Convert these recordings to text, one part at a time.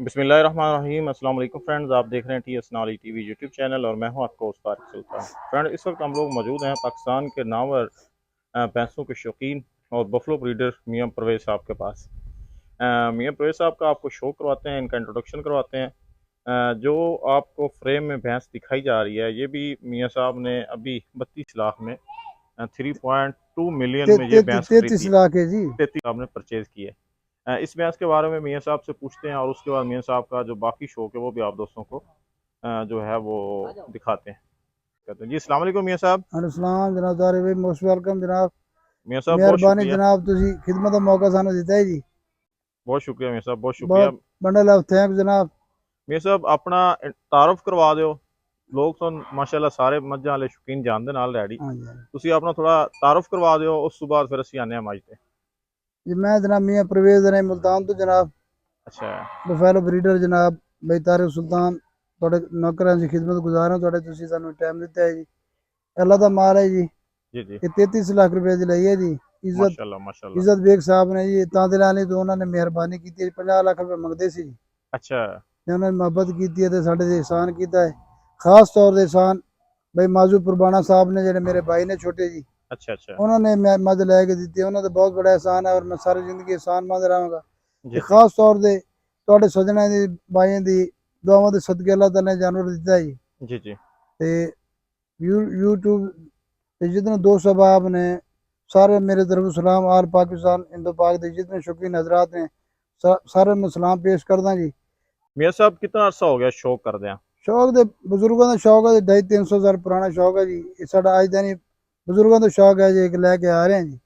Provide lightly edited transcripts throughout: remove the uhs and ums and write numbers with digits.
बिस्मिल्लाहिर्रहमानिर्रहीम अस्सलाम वालेकुम फ्रेंड्स, आप देख रहे हैं TS knowledge TV YouTube channel और मैं हूं आपका होस्ट तारिक सुल्तान। फ्रेंड, इस वक्त हम लोग मौजूद हैं पाकिस्तान के नामवर भैंसों के शौकीन और बफलो ब्रीडर मियां परवेज़ साहब के पास। मियां परवेज़ साहब का आपको शो करवाते हैं, इनका इंट्रोडक्शन करवाते हैं। जो आपको फ्रेम में भैंस दिखाई जा रही है, ये भी मियां साहब ने अभी 32 लाख में 3.2 मिलियन में ये भैंस 33 खरीदी, लाख है जी। 33 आपने परचेज़ की है। इस भैंस के बारे में मियां साहब से पूछते हैं और उसके बाद मियां साहब का जो बाकी शौक है वो भी आप दोस्तों को जो है वो दिखाते हैं। कहते हैं जी, अस्सलाम वालेकुम मियां साहब। अस्सलाम जनाब तारिक भाई, मोस्ट वेलकम जनाब। मियां साहब बहुत मेहरबानी शुक्रिया, जनाब, तुसी खिदमत का मौका सानू दिता है जी। बहुत शुक्रिया मियां साहब, बहुत शुक्रिया। बहुत बंडल ऑफ थैंक्स जनाब। मियां साहब अपना तारुफ करवा दो। लोग तो माशाल्लाह सारे मझां वाले शौकीन जानते नाल रैडी, हाँ जी, हाँ ਤੁਸੀਂ ਆਪਣਾ ਥੋੜਾ ਤਾਰਫ ਕਰਵਾ ਦਿਓ, ਉਸ ਤੋਂ ਬਾਅਦ ਫਿਰ ਅਸੀਂ ਆਨੇ ਆ ਮੱਝ ਤੇ। जी। मैं जनाब मियाँ परवेज ने मुल्तान तो जनाब अच्छा, बफेलो ब्रीडर जनाब भाई तारिक सुल्तान थोड़े नौकरां की खिदमत गुजार हाँ। थोड़े तुसी सानू टाइम दिता है जी। अल्लाह दा माल है जी। जी जी, ये 33 लाख रुपए दी लई है जी। इज्जत माशाल्लाह माशाल्लाह। इज्जत बेग साहब ने जी तांदिलानी तो उन्होंने मेहरबानी की है। 50 लाख रुपए मंगते सी, अच्छा उन्होंने मोहब्बत की है तो साढ़े ते एहसान किया है। खास तौर पर एहसान भाई माजू पुरबाना साहब ने, जेडे मेरे भाई ने छोटे जी, अच्छा अच्छा, उन्होंने मद लैके दी। उन्होंने बहुत बड़ा एहसान है और मैं सारी जिंदगी एहसान मंद रहांगा। जी जी खास तौर पर थोड़े सज्जनों की भाइयों की दुआवां के सदके अल्लाह ताला ने जानवर दिता है जी। जी जी, ते यूट्यूब ते जितने दोस्त अहबाब ने सारे मेरे तरफ सलाम। आल पाकिस्तान इंदो पाक के जितने शौकीन हजरात ने सारे में सलाम पेश करदा जी। मियां साहब कितना अरसा हो गया शौक कर दें? शौक दे बुजुर्गों का शौक है, 250-300 साल पुराना शौक है जी। ये साडा अज दा नहीं, बुजुर्गों का शौक है जी, एक लैके आ रहे हैं जी।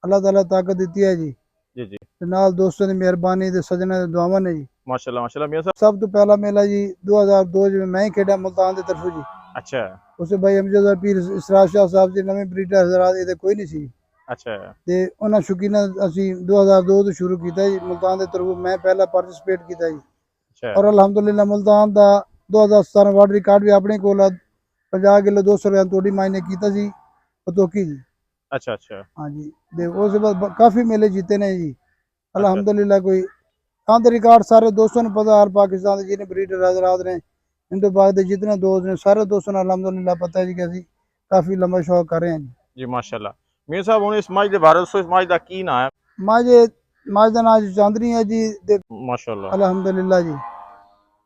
अल्लाह ताला ताकत दी है जी। जी जी, ते नाल दोस्तों की मेहरबानी ते सज्जनों की दुआवां ने जी। माशाल्लाह माशाल्लाह मियां साहब। सब तो पहला मेला जी 2002 में मैं ही खेड़ा मुल्तान की तरफों जी। अच्छा उस भाई अमजद पीर इसरार शाह साहब जी नवे ब्रीडर हजरात ये कोई नहीं सी। अच्छा ते उन्हां शौकीनां असीं 2002 तो शुरू किया जी। मुल्तान की तरफों मैं पहला पार्टिसिपेट किया जी। अच्छा और अलहमदुलिल्लाह मुल्तान का 2017 वर्ल्ड रिकॉर्ड भी अपने को 50 किलो 200 ग्राम तोड़ी माई ने किया जी, पतोकी जी। अच्छा अच्छा हाँ जी। ते उस बाद काफ़ी मेले जीते ने जी अच्छा अल्हम्दुलिल्लाह। कोई आंध रिकॉर्ड सारे दोस्तों ने पता है। पाकिस्तान के जिन्हें ब्रीडर हजरात ने इंदो पाक के जितने दोस्त ने सारे दोस्तों ने अल्हम्दुलिल्लाह पता है जी कि असीं काफ़ी लंबा शौक कर रहे हैं जी। जी माशाल्लाह। मियां साहब हुण इस मझ दे बारे दस्सो, इस मझ दा की नाम है? माजे माज का नाम चांदनी है जी। ते माशाल्लाह। अल्हम्दुलिल्लाह जी।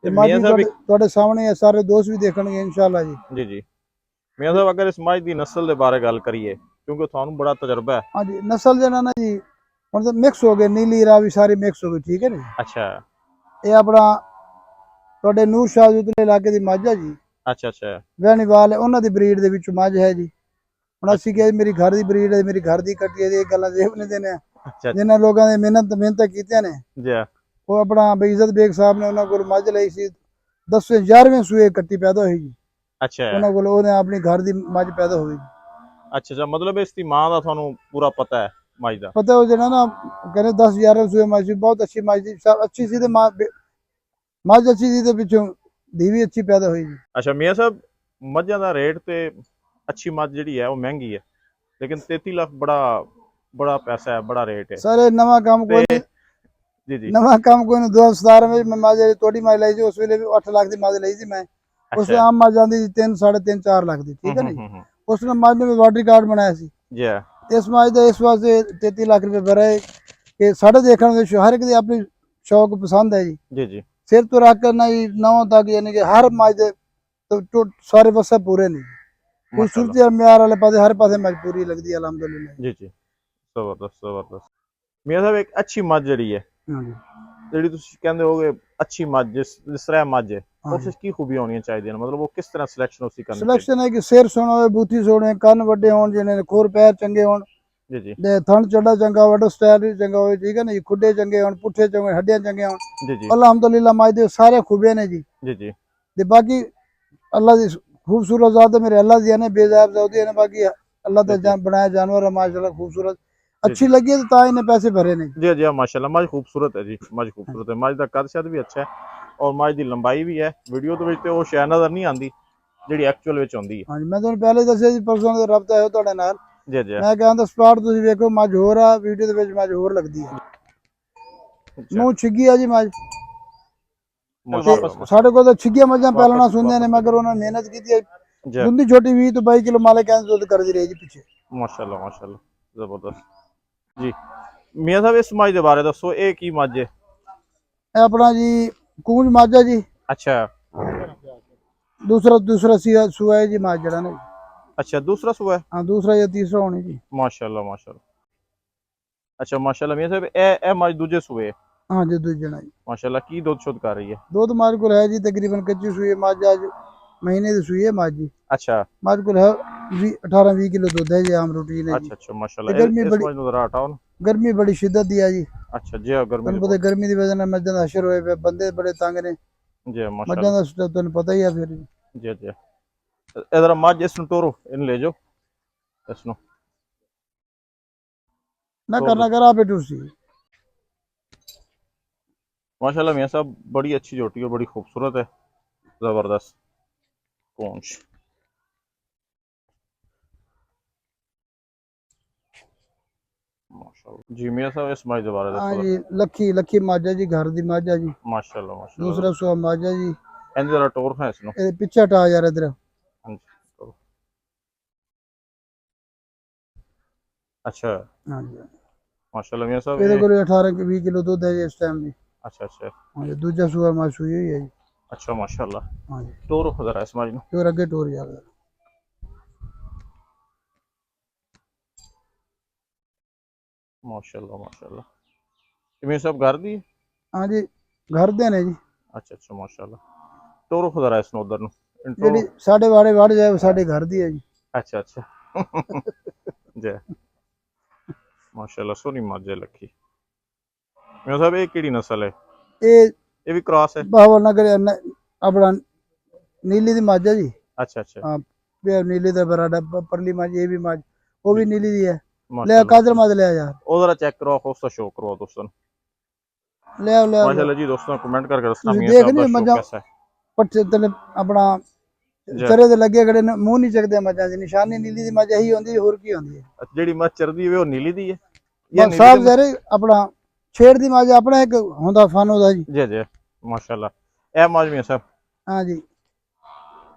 ते ते माज मियां भी साहब तुहाडे सामने है, सारे दोस्त भी देखणगे इंशाअल्लाह जी। जी जी, मियां साहब अगर इस मझ दी नस्ल दे बारे गल करिए, क्योंकि थानू बड़ा तजर्बा है। हाँ जी, नस्ल जो ना जी हम तो मिक्स हो गए, नीली रावी सारी मिक्स हो गई, ठीक है ना जी। अच्छा ये अपना थोड़े नूर शाह उतले इलाके की मझ है जी। अच्छा अच्छा वैनीवाल है, उन्होंने ब्रीड के विच मझ है जी। हम असी अच्छा क्या मेरी घर की ब्रीड है, मेरी घर की कट्टी है, ये गल्लां जेब नहीं देने। अच्छा अच्छा जिन्होंने लोगों ने मेहनत की ने जी वो अपना बेइज्जत बेग साहब ने उन्होंने को मझ ली सी। 10वें 11वें सूए कट्टी पैदा हुई जी। अच्छा उन्होंने अपनी घर की मझ पैदा हुई जी। अच्छा अच्छा, मतलब इसकी मां का थानू पूरा पता है मझ दा? पता हो जना ना, कहने 10-11 सूए मझ बहुत अच्छी मझ थी, सब अच्छी सी। तो मझ अच्छी थी तो पिछों धी भी अच्छी पैदा हुई जी। अच्छा मियां साहब, मझां दा रेट ते अच्छी मझ जिहड़ी है वो महंगी है, लेकिन 33 लाख बड़ा बड़ा पैसा है, बड़ा रेट है। सारे नवा काम ते कोई नहीं, जी जी, नवा काम कोई नहीं। 2017 में मैं मझ थोड़ी मझ लाई थी, उस वेले भी 8 लाख की मझ लाई थी मैं। उसमें अच्छा आम मझ आती थी 3, 3.5, 4 लाख की, ठीक है ना जी। हम्म, उसने मझ ने भी वाटर कार्ड बनाया सी। जी इस मझ का इस वास्ते 33 लाख रुपए भरा है कि साढ़े देखने हर एक दी अपनी शौक पसंद है जी। जी जी, सिर तो रख कर ना जी 9 तक, यानी कि हर मझ दे तो सारे पासे पूरे नहीं। माशाल्लाह। खूबसूरती और म्यार वाले पासे हर पासे मझ पूरी लगती है अल्हम्दुलिल्लाह। जी जी, जबरदस्त जबरदस्त। मियां साहब एक अच्छी मझ जिहड़ी है, हाँ जी, ਜਿਹੜੀ ਤੁਸੀਂ ਕਹਿੰਦੇ ਹੋਗੇ अच्छी मझ जिस तरह मझ है, हाँ ਉਸ जी। ਵਿੱਚ ਕੀ ਖੂਬੀਆਂ ਹੋਣੀਆਂ ਚਾਹੀਦੀਆਂ ਨੇ, मतलब वो किस तरह सिलेक्शन उसकी करनी चाहिए? सिलेक्शन है कि सिर सोना हो, बूथी सोने, कन्न वड्डे होण, जिन्हें खुर पैर चंगे होण, जी जी ते थन चढ़ा चंगा, वड्डो स्टाइल भी चंगा हो, ठीक है ना जी। खुडे चंगे होण, पुट्ठे चंगे, हड्डियां चंगे होण, जी जी अल्हम्दुलिल्लाह मझ दे सारे खूबियां ने जी। जी जी, ते बाकी अल्लाह दी खूबसूरत ज़ात है, मेरे अल्लाह दी ने बेज़ाब ज़ाती ने। बाकी अल्लाह जी दा जी बनाया जानवर है माशाल्लाह खूबसूरत। जी अच्छी जी लगी है तो तां इन्हें पैसे भरे ने। जी जी, हाँ माशाल्लाह मझ खूबसूरत है जी, मझ खूबसूरत है। मझ का कद शद भी अच्छा है और मझ की लंबाई भी है। वीडियो तो विच ते वो शै नज़र नहीं आती जिहड़ी एक्चुअल विच आउंदी है। हाँ जी, मैं तुहानू पहले दस्सिया जी, परसों दा रब्ता है तुहाडे नाल। जी जी, मैं कहता स्पॉट तुसीं वेखो मझ होर आ, वीडियो दे विच मझ होर लगदी है। अच्छा मूंह छिगी है जी मझ। माशाल्लाह साढ़े को तो छिगिया मजा पालना सुनने ने मगर उन्होंने मेहनत की थी जी दुंदी छोटी 20 तो 22 किलो माले कैंस दुध कर दी रही जी पीछे माशाल्लाह माशाल्लाह जबरदस्त जी मियां साहब इस मज के बारे दसो ये की मज है ये अपना जी कूंज माजा जी अच्छा दूसरा दूसरा सुआ है जी माज जड़ा ना जी। अच्छा दूसरा सुबह है हाँ दूसरा या तीसरा होनी जी माशाल्लाह माशाल्लाह अच्छा माशाल्लाह मियां साहब ए मज दूजे सुबह है हाँ जी दूजना जी माशाल्लाह की दुध शुद्ध कर रही है दुध माज को है जी तकरीबन कच्ची सुई है माज आज महीने की सुई है माज जी अच्छा माज को है 18-20 किलो दूध है जी आम रूटीन है जी अच्छा अच्छा ते माशाल्लाह गर्मी इस बड़ी मज नु जरा हटाओ ना गर्मी बड़ी शिद्दत दी है जी अच्छा जी हाँ, गर्मी तुम दी पता गर्मी की वजह मज्जां दा हशर होए पे बंदे बड़े तंग ने जी मज्जां माशाल्लाह दा तुम पता ही है फिर जी जी इधर मज इस टोरो इन ले जाओ इसनु ना तोड़ दो करना कर आप टूसी माशाल्लाह मियां साहब बड़ी अच्छी जोटी है बड़ी खूबसूरत है जबरदस्त पूंछ माशाल्लाह जी मियां साहब इस मज के बारे हाँ दसो जी लखी लखी माजा जी घर दी माजा जी माशाल्लाह माशाल्लाह दूसरा सुआ माजा जी इंज जरा टोर है इसनु ए पीछे हटा यार इधर हाँ जी, टोरो। अच्छा हाँ जी माशाल्लाह मियां साहब ਇਹਦੇ ये ਕੋਲ 18-20 किलो ਦੁੱਧ ਹੈ ਜੀ ਇਸ ਟਾਈਮ ਦੀ अच्छा अच्छा ਹਾਂਜੀ ਦੂਜਾ ਸੂਆ ਮਾ ਸੂਈ ਹੋਈ ਹੈ ਜੀ अच्छा माशाल्लाह ਹਾਂਜੀ टोरो जरा इस मज नु ਤੇ ਹੋਰ ਅੱਗੇ ਟੋਰ ਜਾਗਾ माशाल्लाह माशाल्लाह ये मियां साहब घर दी है? ਹਾਂਜੀ ਘਰ ਦੇ ਨੇ ਜੀ अच्छा अच्छा माशाल्लाह टोरो जरा इसनु उधर नु इन टोरो ਜਿਹੜੀ ਸਾਡੇ ਵਾੜੇ ਵੜ ਜਾਏ ਉਹ ਸਾਡੇ ਘਰ ਦੀ ਹੈ ਜੀ अच्छा अच्छा जी माशाल्लाह सोनी मज है लखी मियां साहब ये केड़ी नस्ल है ਇਹ ये भी क्रॉस है ਬਾਵਲ ਨਗਰ ਆਪਣਾ ਨੀਲੀ ਦੀ ਮੱਝ ਹੈ ਜੀ अच्छा अच्छा ਹਾਂ ਪਿਆ ਨੀਲੀ ਦਾ ਬਰਾਡਾ ਪਰਲੀ ਮੱਝ ਇਹ ਵੀ ਮੱਝ ਉਹ ਵੀ ਨੀਲੀ ਦੀ ਹੈ ਲੈ माशाल्लाह ਕਾਦਰ ਮੱਝ ਲਿਆ ਯਾਰ ਉਹ जरा चेक करो उसका शो करो दोस्तों ਲੈ ਆਓ, ਲੈ ਆਓ। माशाल्लाह जी दोस्तों कमेंट करके दसना ਤੁਸੀਂ मियां ਦੇਖ साहब ਨਹੀਂ का शो ਮੱਝਾਂ कैसा है ਪੱਠੇ ਤੇ ਆਪਣਾ जी ਚਰੇ ਦੇ ਲੱਗੇ ਖੜੇ ਨੇ ਮੂੰਹ ਨਹੀਂ ਚੱਕਦੇ ਮੱਝਾਂ ਦੀ ਨਿਸ਼ਾਨੀ ਨੀਲੀ ਦੀ ਮੱਝ ਇਹੀ ਹੁੰਦੀ ਹੋਰ ਕੀ ਹੁੰਦੀ ਹੈ ਜਿਹੜੀ ਮੱਝ ਚਰਦੀ ਹੋਵੇ ਉਹ ਨੀਲੀ ਦੀ ਹੈ ਬਸ ਸਾਫ ਜ਼ਰੇ ਆਪਣਾ ਛੇੜ ਦੀ ਮੱਝ ਆਪਣਾ ਇੱਕ ਹੁੰਦਾ ਫਨ ਉਹਦਾ ਜੀ ਜੀ ਜੀ ਮਾਸ਼ਾਅੱਲਾ ਇਹ ਮੱਝ ਮਿਆਂ ਸਾਹਿਬ ਹਾਂ ਜੀ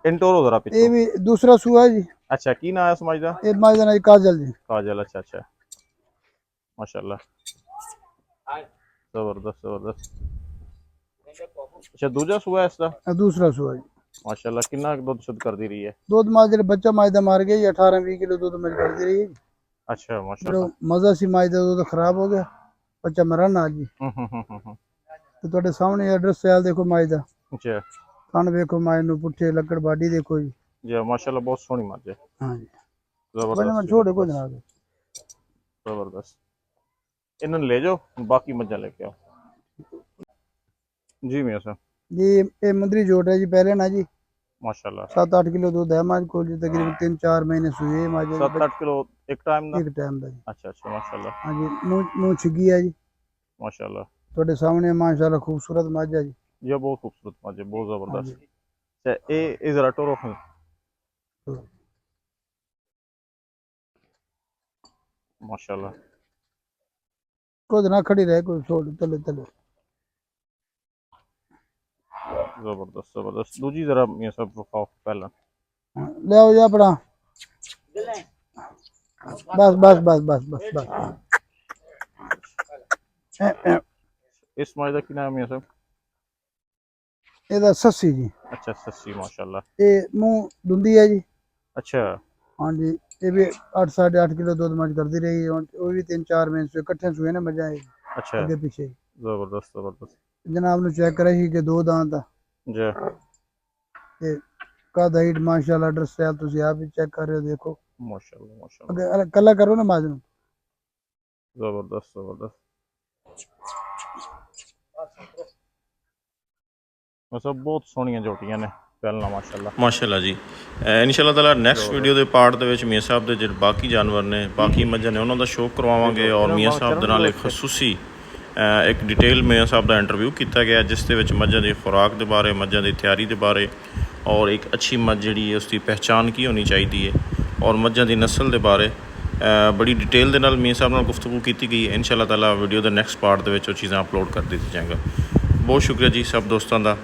ਇੰਟੋਰੋ ਜ਼ਰਾ ਇਹ ਪਿੱਛੇ ਵੀ ਦੂਸਰਾ ਸੂਆ ਹੈ ਜੀ ਅੱਛਾ ਕੀ ਨਾਮ ਹੈ ਇਸ ਮੱਝ ਦਾ ਇਹ ਮੱਝ ਦਾ ਨਾਂ ਜੀ ਕਾਜਲ ਜੀ ਕਾਜਲ अच्छा अच्छा माशाल्लाह जबरदस्त जबरदस्त अच्छा दूजा सूआ है इसका ਇਹ ਦੂਸਰਾ ਸੂਆ ਜੀ माशाल्लाह कितना दुध शुद्ध कर दी रही है ਦੁੱਧ ਮੱਝ ਜਿਹੜੇ ਬੱਚਾ ਮੱਝ ਦਾ ਮਾਰ ਗਿਆ ਜੀ 18-20 ਕਿਲੋ ਦੁੱਧ ਮਿਲ ਕਰਦੀ ਰਹੀ ਜੀ अच्छा ਜਿਹੜਾ माशाल्लाह ਮਜ਼ਾ ਸੀ ਮੱਝ ਦਾ ਦੁੱਧ ਖਰਾਬ ਹੋ ਗਿਆ ਬੱਚਾ ਮਰਨ ਆ ਜੀ हम्म ਤੇ ਤੁਹਾਡੇ ਸਾਹਮਣੇ ਐਡਰੈਸ ਚਾਲ ਦੇਖੋ ਮੱਝ ਦਾ जी ਕੰਨ ਵੇਖੋ ਮੱਝ ਨੂੰ ਪੁੱਠੇ ਲੱਕੜ ਬਾਡੀ ਦੇਖੋ ਜੀ जी माशाल्लाह बहुत सोहनी मੱਝ है ਹਾਂ ਜੀ ਬਣੇ ਮੈਂ जबरदस्त ਛੋੜੇ ਕੋ ਜਨਾਬ जबरदस्त इन्होंने ले जाओ बाकी मज्जा लेके आओ जी मियां साहब ਜੀ ਇਹ ਮੁੰਦਰੀ ਜੋਟ ਹੈ ਜੀ ਪਹਿਲੇ ਨਾ ਜੀ माशाल्लाह 7-8 किलो दूध है मज को तकरीबन 3-4 महीने सुई है मज 7-8 किलो एक टाइम ਦਾ एक टाइम ਦਾ ਜੀ अच्छा अच्छा माशाल्लाह हाँ जी मुंह छिगी है जी माशाल्लाह ਤੁਹਾਡੇ ਸਾਹਮਣੇ माशाल्लाह खूबसूरत मज है जी ये बहुत खूबसूरत मज है बहुत हाँ जबरदस्त जी अच्छा ये जरा टोरो है माशाल्लाह खुद ना खड़ी रहे कोई छोड़ तले तले जबरदस्त जबरदस्त दूजी जरा मियां साहब दिखाओ पहला हाँ, ले आओ जा अपना बस बस बस बस बस बस इस मज का की नाम है मियां साहब ਇਹਦਾ ਸੱਸੀ ਜੀ अच्छा सस्सी माशाल्लाह ਇਹ ਮੂੰਹ ਦੁੰਦੀ ਹੈ ਜੀ अच्छा ਹਾਂਜੀ ਇਹ ਵੀ 8-8.5 ਕਿਲੋ ਦੁੱਧ ਮੱਝ ਕਰਦੀ ਰਹੀ ਹੁਣ ਉਹ ਵੀ 3-4 ਮਹੀਨੇ ਸੂਏ ਇਕੱਠੇ ਸੂਏ ਨੇ ਮੱਝਾਂ ਇਹ अच्छा ਅੱਗੇ ਪਿੱਛੇ जबरदस्त जबरदस्त ਜਨਾਬ ਨੂੰ ਚੈੱਕ ਕਰਾਈ ਸੀ ਕਿ ਦੋ ਦਾਂਤ ਆ जी ਤੇ ਕਦ ਹਾਈਟ ਮਾਸ਼ਾਅੱਲਾ ਐਡਰੈਸ ਹੈ ਤੁਸੀਂ ਆਪ ਹੀ ਚੈੱਕ ਕਰ ਰਹੇ ਹੋ ਦੇਖੋ माशाल्लाह माशाल्लाह ਅੱਗੇ ਕੱਲਾ ਕਰੋ ਨਾ ਮੱਝ ਨੂੰ जबरदस्त जबरदस्त मतलब बहुत सोहणियां जोटियां ने पहला माशाल्लाह जी ਇਨਸ਼ਾਅੱਲਾ ਤਾਲਾ ਨੈਕਸਟ ਵੀਡੀਓ ਦੇ ਪਾਰਟ ਦੇ ਵਿੱਚ ਮੀਆਂ ਸਾਹਿਬ ਦੇ ਜਿਹੜੇ ਬਾਕੀ ਜਾਨਵਰ ਨੇ ਬਾਕੀ ਮੱਝਾਂ ਨੇ ਉਹਨਾਂ ਦਾ ਸ਼ੋਅ ਕਰਵਾਵਾਂਗੇ ਔਰ ਮੀਆਂ ਸਾਹਿਬ ਦੇ ਨਾਲ ਇੱਕ ਖਸੂਸੀ ਇੱਕ ਡਿਟੇਲ ਮੀਆਂ ਸਾਹਿਬ ਦਾ ਇੰਟਰਵਿਊ ਕੀਤਾ ਗਿਆ ਜਿਸ ਦੇ ਵਿੱਚ ਮੱਝਾਂ ਦੀ ਖੁਰਾਕ ਦੇ ਬਾਰੇ ਮੱਝਾਂ ਦੀ ਤਿਆਰੀ ਦੇ ਬਾਰੇ ਔਰ ਇੱਕ ਅੱਛੀ ਮੱਝ ਜਿਹੜੀ ਹੈ ਉਸ ਦੀ ਪਹਿਚਾਣ ਕੀ ਹੋਣੀ ਚਾਹੀਦੀ ਹੈ ਔਰ ਮੱਝਾਂ ਦੀ ਨਸਲ ਦੇ ਬਾਰੇ ਬੜੀ ਡਿਟੇਲ ਦੇ ਨਾਲ ਮੀਆਂ ਸਾਹਿਬ ਨਾਲ ਗੁਫ਼ਤਗੂ ਕੀਤੀ ਗਈ ਹੈ ਇਨਸ਼ਾਅੱਲਾ ਤਾਲਾ ਵੀਡੀਓ ਦੇ ਨੈਕਸਟ ਪਾਰਟ ਦੇ ਵਿੱਚ ਉਹ ਚੀਜ਼ਾਂ ਅਪਲੋਡ ਕਰ ਦਿੱਤੀ ਜਾਏਗਾ ਬਹੁਤ ਸ਼ੁਕਰੀਆ ਜੀ ਸਭ ਦੋਸਤਾਂ ਦਾ।